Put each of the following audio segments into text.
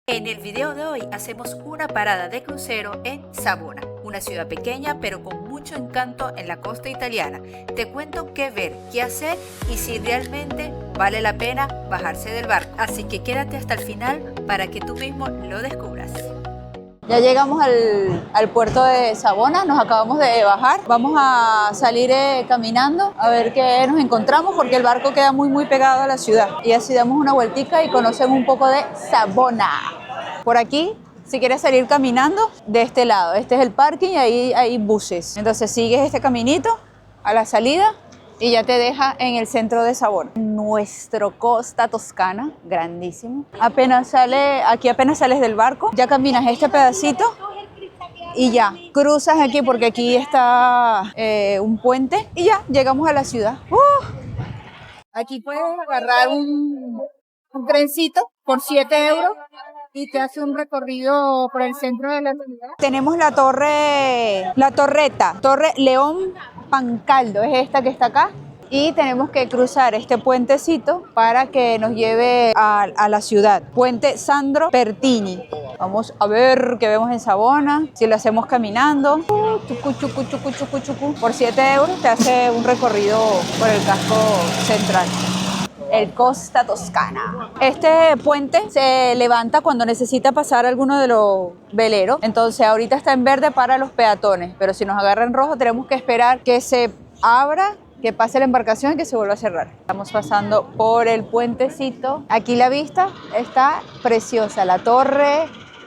En el video de hoy hacemos una parada de crucero en Savona, una ciudad pequeña pero con mucho encanto en la costa italiana. Te cuento qué ver, qué hacer y si realmente vale la pena bajarse del barco. Así que quédate hasta el final para que tú mismo lo descubras. Ya llegamos al puerto de Savona, nos acabamos de bajar. Vamos a salir caminando a ver qué nos encontramos porque el barco queda muy pegado a la ciudad. Y así damos una vueltica y conocemos un poco de Savona. Por aquí, si quieres salir caminando, de este lado. Este es el parking y ahí hay buses. Entonces sigues este caminito a la salida y ya te deja en el centro de Savona. Nuestro Costa Toscana, grandísimo. Aquí apenas sales del barco, ya caminas este pedacito y ya cruzas aquí porque aquí está un puente y ya llegamos a la ciudad. Aquí puedes agarrar un trencito por 7 euros y te hace un recorrido por el centro de la ciudad. Tenemos la torreta, Torre León Pancaldo, es esta que está acá. Y tenemos que cruzar este puentecito para que nos lleve a la ciudad. Puente Sandro Pertini. Vamos a ver qué vemos en Savona, si lo hacemos caminando. Por 7 euros te hace un recorrido por el casco central. El Costa Toscana. Este puente se levanta cuando necesita pasar alguno de los veleros. Entonces ahorita está en verde para los peatones, pero si nos agarra en rojo tenemos que esperar que se abra, que pase la embarcación y que se vuelva a cerrar. Estamos pasando por el puentecito. Aquí la vista está preciosa. La torre,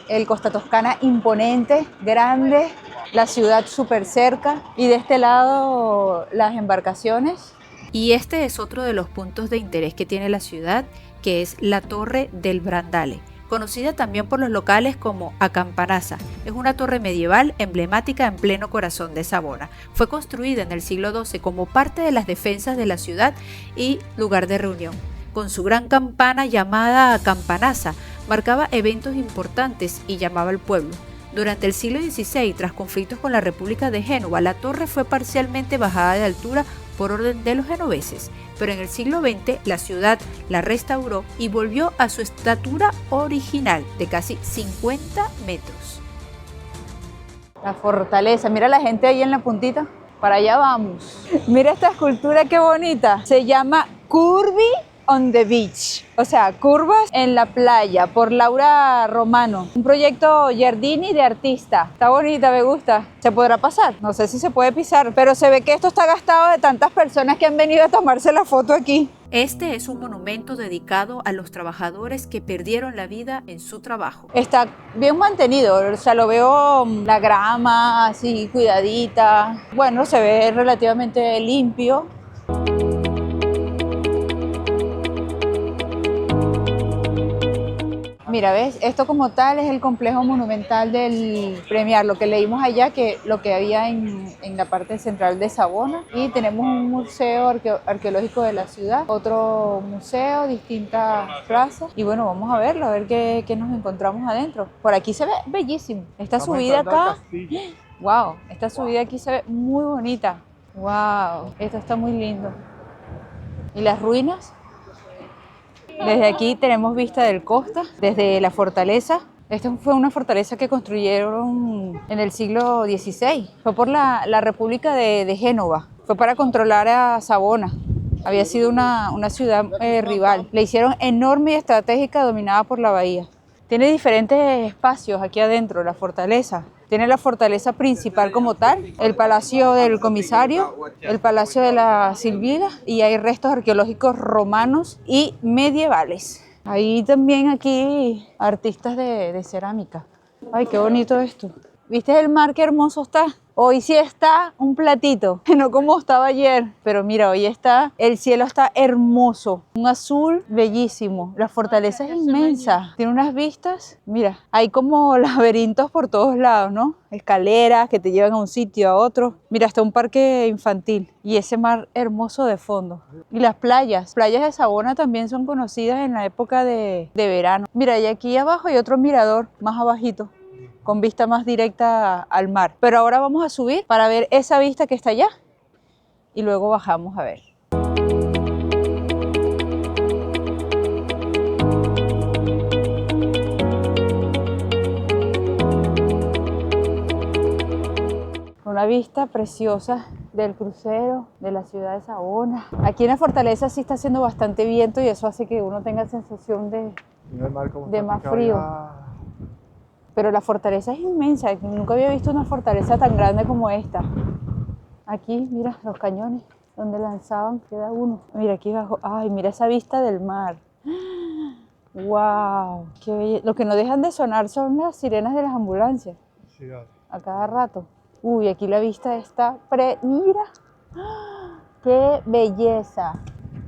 el Costa Toscana imponente, grande, la ciudad súper cerca y de este lado las embarcaciones. Y este es otro de los puntos de interés que tiene la ciudad, que es la Torre del Brandale, conocida también por los locales como A Campanaza. Es una torre medieval emblemática en pleno corazón de Savona. Fue construida en el siglo XII como parte de las defensas de la ciudad y lugar de reunión. Con su gran campana llamada Campanaza, marcaba eventos importantes y llamaba al pueblo. Durante el siglo XVI, tras conflictos con la República de Génova, la torre fue parcialmente bajada de altura por orden de los genoveses, pero en el siglo XX la ciudad la restauró y volvió a su estatura original de casi 50 metros. La fortaleza, mira la gente ahí en la puntita, para allá vamos. Mira esta escultura qué bonita, se llama Curvi on the Beach, o sea, curvas en la playa, por Laura Romano. Un proyecto Giardini de artista. Está bonita, me gusta. ¿Se podrá pasar? No sé si se puede pisar, pero se ve que esto está gastado de tantas personas que han venido a tomarse la foto aquí. Este es un monumento dedicado a los trabajadores que perdieron la vida en su trabajo. Está bien mantenido, o sea, lo veo la grama así cuidadita. Bueno, se ve relativamente limpio. Mira, ¿ves? Esto como tal es el complejo monumental del Premiar, lo que leímos allá, que lo que había en la parte central de Savona. Y tenemos un museo arqueológico de la ciudad, otro museo, distintas plazas. Y bueno, vamos a verlo, a ver qué nos encontramos adentro. Por aquí se ve bellísimo. Esta subida acá, wow, esta subida aquí se ve muy bonita. Wow, esto está muy lindo. ¿Y las ruinas? Desde aquí tenemos vista del Costa, desde la fortaleza. Esta fue una fortaleza que construyeron en el siglo XVI. Fue por la República de Génova. Fue para controlar a Savona. Había sido una ciudad rival. La hicieron enorme y estratégica, dominada por la bahía. Tiene diferentes espacios aquí adentro, la fortaleza. Tiene la fortaleza principal como tal, el Palacio del Comisario, el Palacio de la Silvida y hay restos arqueológicos romanos y medievales. Hay también aquí artistas de cerámica. Ay, qué bonito esto. ¿Viste el mar qué hermoso está? Hoy sí está un platito, no como estaba ayer, pero mira, hoy el cielo está hermoso, un azul bellísimo, la fortaleza es inmensa, tiene unas vistas, mira, hay como laberintos por todos lados, ¿no? Escaleras que te llevan a un sitio, a otro, mira, hasta un parque infantil y ese mar hermoso de fondo. Y las playas de Savona también son conocidas en la época de verano. Mira, y aquí abajo hay otro mirador, más abajito, con vista más directa al mar. Pero ahora vamos a subir para ver esa vista que está allá y luego bajamos a ver. una vista preciosa del crucero, de la ciudad de Savona. Aquí en la fortaleza sí está haciendo bastante viento y eso hace que uno tenga sensación de más frío. Pero la fortaleza es inmensa, nunca había visto una fortaleza tan grande como esta. Aquí, mira, los cañones donde lanzaban cada uno. Mira aquí abajo, ay, mira esa vista del mar. ¡Wow! ¡Qué belleza! Lo que no dejan de sonar son las sirenas de las ambulancias. Sí, vale. A cada rato. Uy, aquí la vista está ¡Mira! ¡Qué belleza!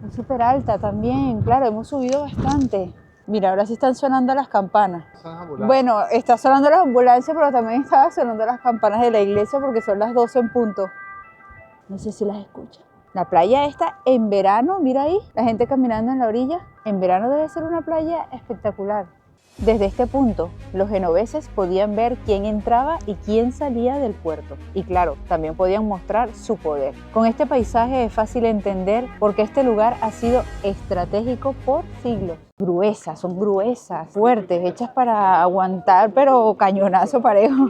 Es súper alta también, claro, hemos subido bastante. Mira, ahora sí están sonando las campanas. Bueno, está sonando las ambulancias, pero también estaba sonando las campanas de la iglesia porque son las 12 en punto. No sé si las escuchan. La playa esta en verano, mira ahí, la gente caminando en la orilla. En verano debe ser una playa espectacular. Desde este punto, los genoveses podían ver quién entraba y quién salía del puerto. Y claro, también podían mostrar su poder. Con este paisaje es fácil entender por qué este lugar ha sido estratégico por siglos. Gruesas, son gruesas, fuertes, hechas para aguantar, pero cañonazo parejo.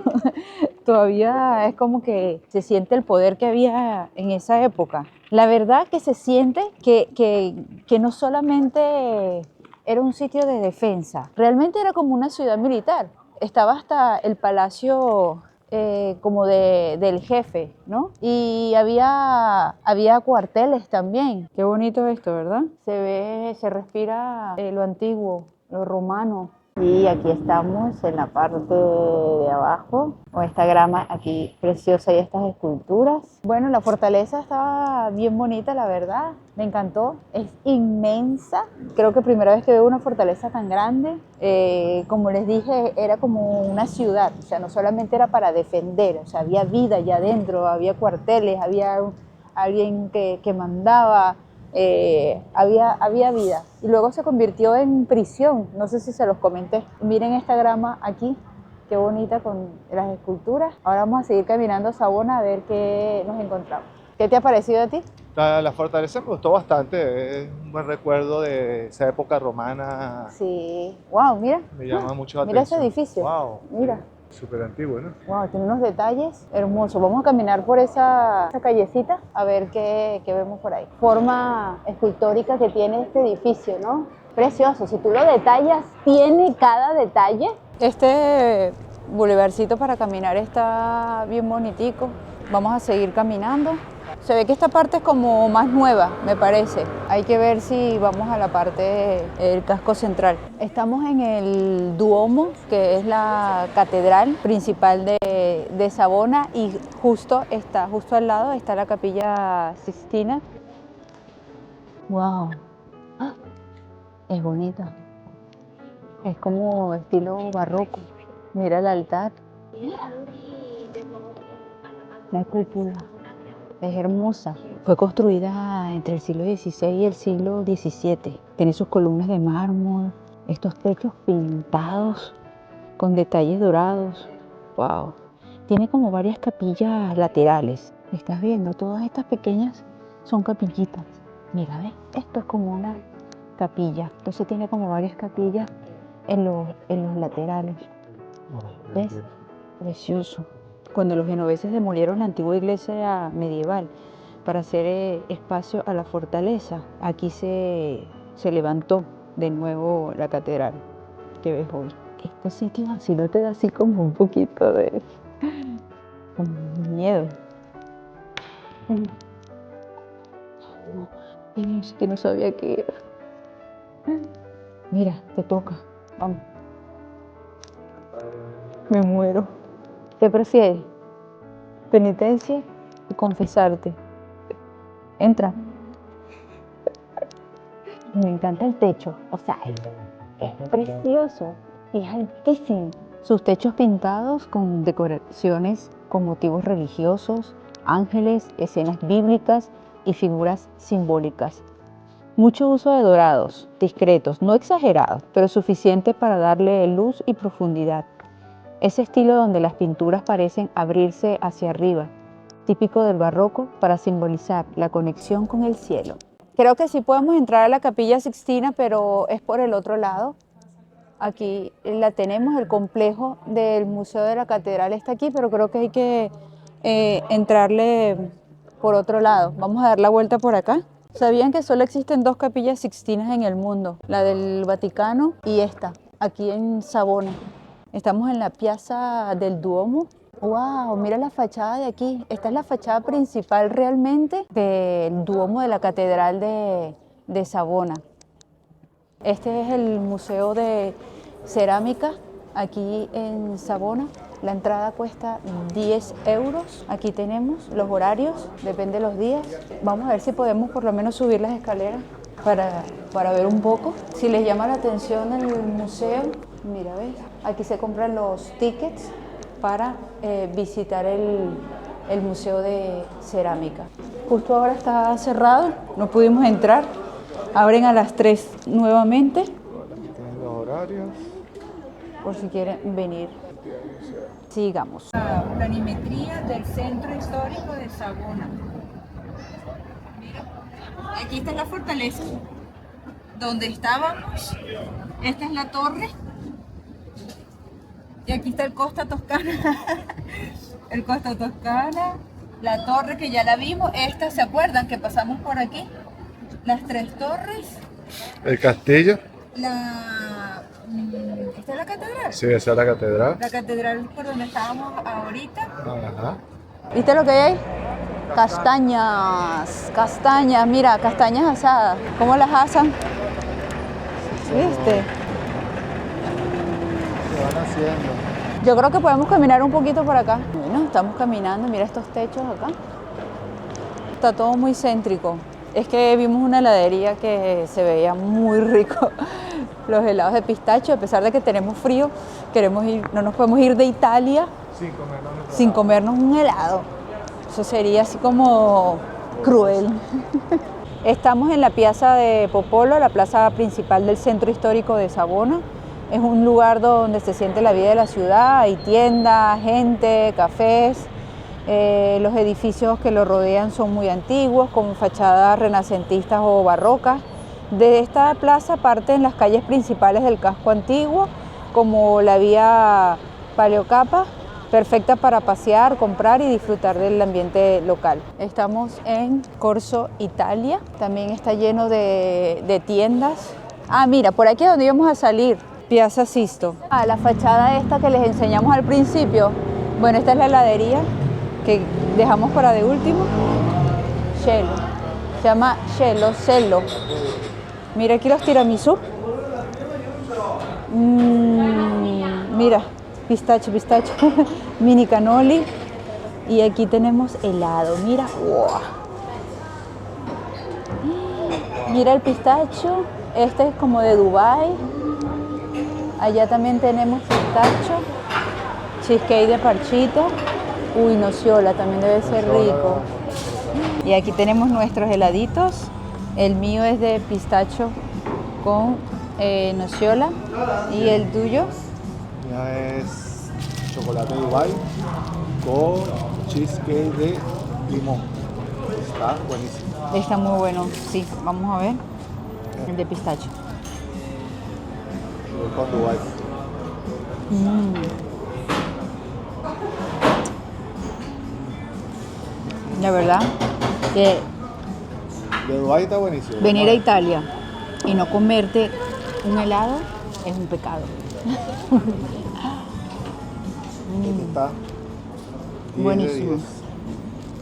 Todavía es como que se siente el poder que había en esa época. La verdad que se siente que no solamente era un sitio de defensa, realmente era como una ciudad militar. Estaba hasta el palacio como del jefe, ¿no? Y había cuarteles también. Qué bonito esto, ¿verdad? Se respira lo antiguo, lo romano. Y aquí estamos en la parte de abajo, con esta grama aquí preciosa y estas esculturas. Bueno, la fortaleza estaba bien bonita, la verdad, me encantó. Es inmensa, creo que primera vez que veo una fortaleza tan grande. Como les dije, era como una ciudad, o sea, no solamente era para defender, o sea, había vida allá adentro, había cuarteles, había alguien que mandaba. Había vida y luego se convirtió en prisión, no sé si se los comenté. Miren esta grama aquí, qué bonita con las esculturas. Ahora vamos a seguir caminando a Savona a ver qué nos encontramos. ¿Qué te ha parecido a ti? La fortaleza me gustó bastante, es un buen recuerdo de esa época romana. Sí, wow, mira. Me llama mucho la mira atención. Mira ese edificio. Wow. Mira. Súper antiguo, ¿no? Wow, tiene unos detalles hermosos. Vamos a caminar por esa callecita a ver qué vemos por ahí. Forma escultórica que tiene este edificio, ¿no? Precioso. Si tú lo detallas, tiene cada detalle. Este bulevarcito para caminar está bien bonitico. Vamos a seguir caminando. Se ve que esta parte es como más nueva, me parece. Hay que ver si vamos a la parte del casco central. Estamos en el Duomo, que es la catedral principal de Savona, y justo al lado está la Capilla Sixtina. ¡Wow! ¡Ah! Es bonita. Es como estilo barroco. Mira el altar. La cúpula. Es hermosa. Fue construida entre el siglo XVI y el siglo XVII. Tiene sus columnas de mármol, estos techos pintados con detalles dorados. ¡Wow! Tiene como varias capillas laterales. ¿Estás viendo? Todas estas pequeñas son capillitas. Mira, ¿ves? Esto es como una capilla. Entonces tiene como varias capillas en los laterales. ¿Ves? Precioso. Cuando los genoveses demolieron la antigua iglesia medieval para hacer espacio a la fortaleza, aquí se levantó de nuevo la catedral que ves hoy. Estos sitios así no te da así como un poquito de miedo. Es que no sabía qué era. Mira, te toca. Vamos. Me muero. ¿Qué prefieres? Penitencia y confesarte. Entra. Me encanta el techo, o sea, es precioso, es altísimo. Sus techos pintados con decoraciones con motivos religiosos, ángeles, escenas bíblicas y figuras simbólicas. Mucho uso de dorados, discretos, no exagerados, pero suficiente para darle luz y profundidad. Ese estilo donde las pinturas parecen abrirse hacia arriba, típico del barroco para simbolizar la conexión con el cielo. Creo que sí podemos entrar a la Capilla Sixtina, pero es por el otro lado. Aquí la tenemos, el complejo del Museo de la Catedral está aquí, pero creo que hay que entrarle por otro lado. Vamos a dar la vuelta por acá. ¿Sabían que solo existen 2 capillas sixtinas en el mundo? La del Vaticano y esta, aquí en Savona. Estamos en la Piazza del Duomo. ¡Wow! Mira la fachada de aquí. Esta es la fachada principal realmente del Duomo de la Catedral de Savona. Este es el Museo de Cerámica aquí en Savona. La entrada cuesta 10 euros. Aquí tenemos los horarios, depende de los días. Vamos a ver si podemos por lo menos subir las escaleras para ver un poco. Si les llama la atención el museo, mira, ¿ves? Aquí se compran los tickets para visitar el Museo de Cerámica. Justo ahora está cerrado, no pudimos entrar. Abren a las 3 nuevamente. Tienen los horarios. Por si quieren venir. Sigamos. La planimetría del Centro Histórico de Savona. Mira, aquí está la fortaleza donde estábamos. Esta es la torre. Y aquí está el Costa Toscana. El Costa Toscana. La torre que ya la vimos. Esta, ¿se acuerdan que pasamos por aquí? Las 3 torres. El castillo. ¿Esta es la catedral? Sí, esa es la catedral. La catedral por donde estábamos ahorita. Ajá. ¿Viste lo que hay ahí? Castañas, castañas, mira, castañas asadas. ¿Cómo las asan? ¿Viste? Se van haciendo. Yo creo que podemos caminar un poquito por acá. Bueno, estamos caminando, mira estos techos acá. Está todo muy céntrico. Es que vimos una heladería que se veía muy rico. Los helados de pistacho, a pesar de que tenemos frío, queremos ir, no nos podemos ir de Italia sin comernos un helado. Eso sería así como cruel. Estamos en la Piazza de Popolo, la plaza principal del centro histórico de Savona. Es un lugar donde se siente la vida de la ciudad, hay tiendas, gente, cafés. Los edificios que lo rodean son muy antiguos, con fachadas renacentistas o barrocas. De esta plaza parten las calles principales del casco antiguo, como la vía Paleocapa, perfecta para pasear, comprar y disfrutar del ambiente local. Estamos en Corso Italia, también está lleno de tiendas. Ah, mira, por aquí es donde íbamos a salir, Piazza Sisto. Ah, la fachada esta que les enseñamos al principio, bueno, esta es la heladería que dejamos para de último. Cielo, se llama Cielo. Mira aquí los tiramisú. Mira, pistacho. Mini cannoli. Y aquí tenemos helado. Mira, wow. Mira el pistacho. Este es como de Dubai. Allá también tenemos pistacho. Cheesecake de parchita. Uy, nociola, también debe ser rico. Y aquí tenemos nuestros heladitos. El mío es de pistacho con nociola. ¿Y el tuyo? Ya es chocolate Dubai con cheesecake de limón. Está buenísimo. Está muy bueno, sí. Vamos a ver. El de pistacho. Voy con Dubai. La verdad que De Dubái está buenísimo. venir a Italia y no comerte un helado es un pecado. Este está 10 de Buenísimo. 10.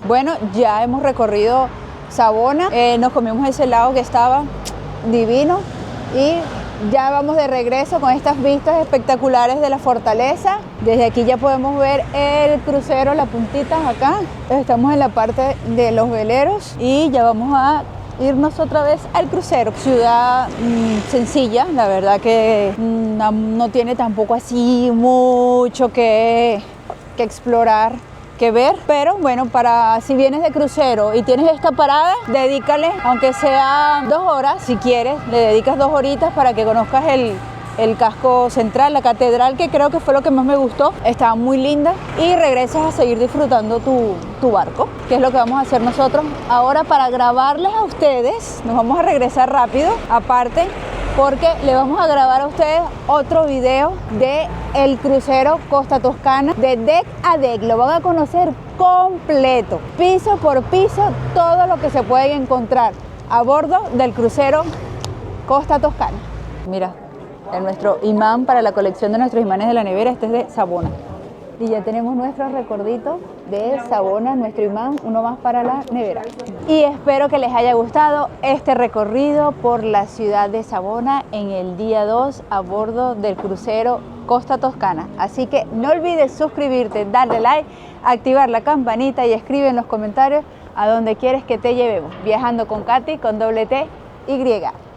Bueno, ya hemos recorrido Savona, nos comimos ese helado que estaba divino y ya vamos de regreso con estas vistas espectaculares de la fortaleza. Desde aquí ya podemos ver el crucero, las puntitas acá. Estamos en la parte de los veleros y ya vamos a irnos otra vez al crucero. Ciudad sencilla, la verdad que no tiene tampoco así mucho que explorar, que ver, pero bueno, para si vienes de crucero y tienes esta parada, dedícale, aunque sea 2 horas, si quieres, le dedicas 2 horitas para que conozcas el casco central, la catedral, que creo que fue lo que más me gustó, estaba muy linda, y regresas a seguir disfrutando tu barco, que es lo que vamos a hacer nosotros ahora para grabarles a ustedes. Nos vamos a regresar rápido, aparte porque le vamos a grabar a ustedes otro video de el crucero Costa Toscana de deck a deck. Lo van a conocer completo, piso por piso, todo lo que se pueden encontrar a bordo del crucero Costa Toscana. Mira, nuestro imán para la colección de nuestros imanes de la nevera, este es de Savona. Y ya tenemos nuestro recordito de Savona, nuestro imán, uno más para la nevera. Y espero que les haya gustado este recorrido por la ciudad de Savona en el día 2 a bordo del crucero Costa Toscana. Así que no olvides suscribirte, darle like, activar la campanita y escribe en los comentarios a dónde quieres que te llevemos. Viajando con Katy, con doble T, Y.